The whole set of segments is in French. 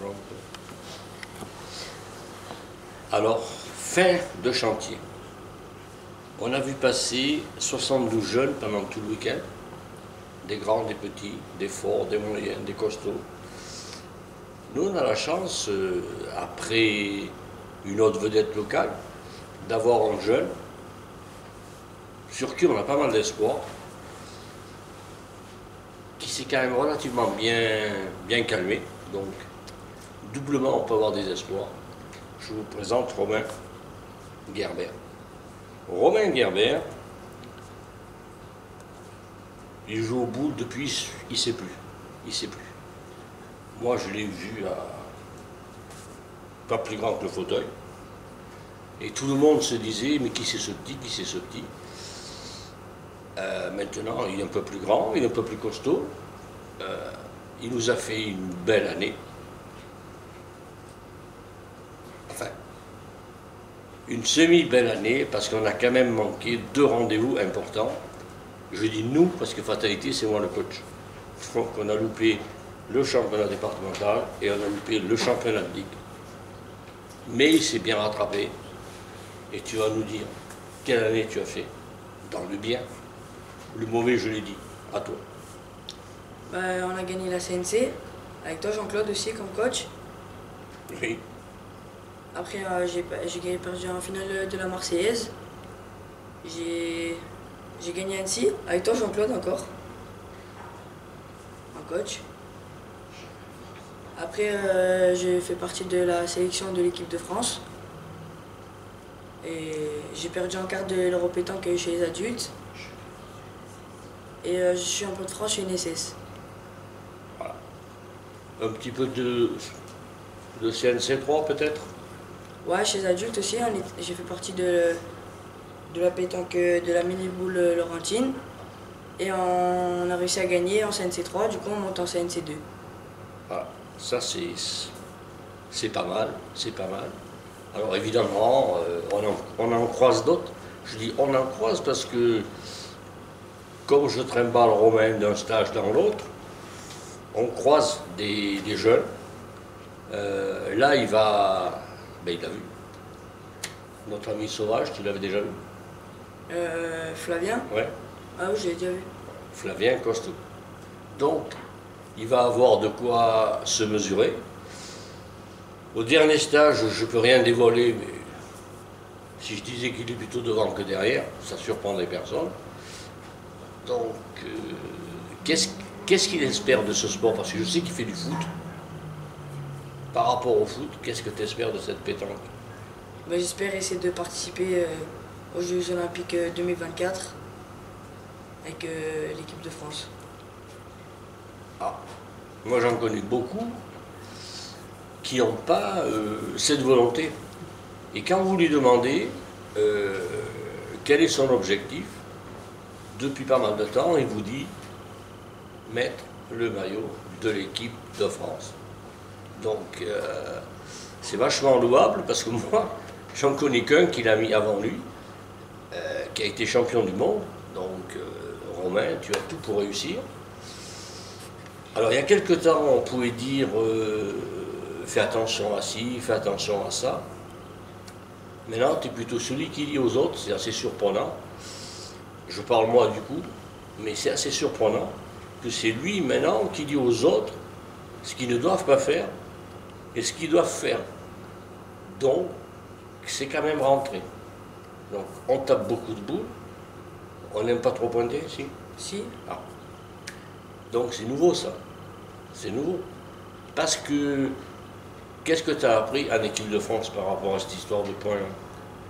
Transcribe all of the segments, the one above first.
Donc, alors, fin de chantier. On a vu passer 72 jeunes pendant tout le week-end, des grands, des petits, des forts, des moyens, des costauds. Nous, on a la chance, après une autre vedette locale, d'avoir un jeune sur qui on a pas mal d'espoir, qui s'est quand même relativement bien calmé. Donc, doublement, on peut avoir des espoirs. Je vous présente Romain Gerbert. Romain Gerbert, il joue au boule depuis, il ne sait plus. Il sait plus. Moi, je l'ai vu à pas plus grand que le fauteuil. Et tout le monde se disait, mais qui c'est ce petit, qui c'est ce petit? Maintenant, il est un peu plus grand, il est un peu plus costaud. Il nous a fait une belle année. Enfin, une semi-belle année, parce qu'on a quand même manqué 2 rendez-vous importants. Je dis nous, parce que fatalité, c'est moi le coach. Donc on a loupé le championnat départemental et on a loupé le championnat de ligue. Mais il s'est bien rattrapé. Et tu vas nous dire quelle année tu as fait, dans le bien. Le mauvais, je l'ai dit, à toi. On a gagné la CNC, avec toi Jean-Claude aussi comme coach. Oui. Après, j'ai perdu en finale de la Marseillaise. J'ai gagné Annecy, avec toi Jean-Claude encore, en coach. Après, j'ai fait partie de la sélection de l'équipe de France. Et j'ai perdu en quart de l'Euro pétanque chez les adultes. Et je suis en peu de France chez NSS. Voilà. Un petit peu de CNC3 peut-être? Ouais, chez les adultes aussi, j'ai fait partie de la pétanque de la mini-boule Laurentine. Et on a réussi à gagner en CNC3, du coup on monte en CNC2. Voilà. Ça c'est pas mal, c'est pas mal. Alors évidemment, on en croise d'autres. Je dis on en croise parce que comme je trimballe Romain d'un stage dans l'autre, on croise des jeunes. Là, il va... Ben, il a vu. Notre ami Sauvage, tu l'avais déjà vu? Flavien? Ouais. Ah oui, je l'ai déjà vu. Flavien costaud. Donc, il va avoir de quoi se mesurer. Au dernier stage, je ne peux rien dévoiler, mais si je disais qu'il est plutôt devant que derrière, ça surprendrait personne. Donc, qu'est-ce qu'il espère de ce sport? Parce que je sais qu'il fait du foot. Par rapport au foot, qu'est-ce que tu espères de cette pétanque? J'espère essayer de participer aux Jeux Olympiques 2024 avec l'équipe de France. Ah, moi j'en connais beaucoup qui n'ont pas cette volonté. Et quand vous lui demandez quel est son objectif, depuis pas mal de temps, il vous dit mettre le maillot de l'équipe de France. Donc c'est vachement louable parce que moi, j'en connais qu'un qui l'a mis avant lui, qui a été champion du monde. Donc Romain, tu as tout pour réussir. Alors il y a quelque temps, on pouvait dire fais attention à ci, fais attention à ça. Maintenant, tu es plutôt celui qui dit aux autres, c'est assez surprenant. Je parle moi du coup, mais c'est assez surprenant que c'est lui maintenant qui dit aux autres ce qu'ils ne doivent pas faire et ce qu'ils doivent faire. Donc, c'est quand même rentré. Donc, on tape beaucoup de boules. On n'aime pas trop pointer, si? Si. Ah. Donc, c'est nouveau, ça. C'est nouveau. Parce que, qu'est-ce que tu as appris en équipe de France par rapport à cette histoire de points?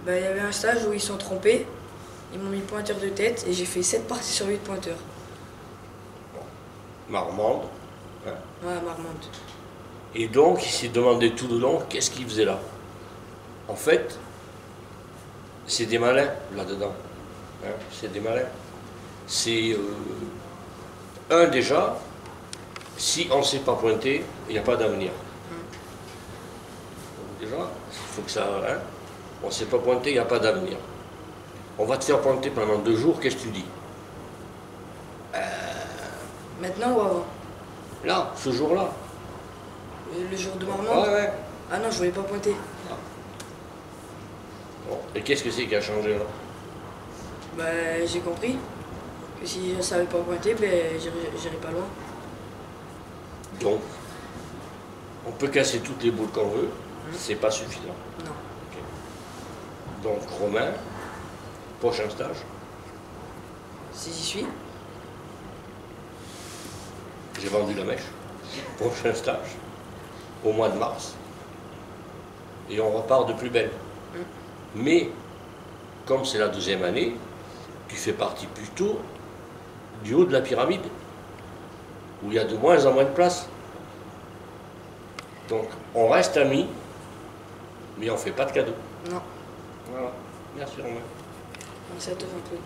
Il y avait un stage où ils sont trompés. Ils m'ont mis pointeur de tête et j'ai fait 7 parties sur 8 pointeurs. Bon. Marmande. Hein. Ouais, Marmande. Et donc, il s'est demandé tout le long qu'est-ce qu'il faisait là. En fait, c'est des malins là-dedans. Hein, c'est des malins. C'est déjà, si on ne sait pas pointer, il n'y a pas d'avenir. Déjà, il faut que ça... Hein, on ne sait pas pointer, il n'y a pas d'avenir. On va te faire pointer pendant 2 jours, qu'est-ce que tu dis? Maintenant ou avant? Là, ce jour-là. Le jour de Marmande? Ouais, ouais. Ah non, je voulais pas pointer. Bon. Et qu'est-ce que c'est qui a changé là? Bah, j'ai compris que si je savais pas pointer, ben, j'irais pas loin. Donc, on peut casser toutes les boules qu'on veut, c'est pas suffisant. Non. Ok. Donc, Romain, prochain stage. Si j'y suis, J'ai vendu la mèche. Prochain stage, au mois de mars. Et on repart de plus belle. Mais, comme c'est la deuxième année, tu fais partie plutôt du haut de la pyramide, où il y a de moins en moins de place. Donc, on reste amis, mais on ne fait pas de cadeaux. non. Voilà. Merci Romain. Merci à toi, Jean-Claude.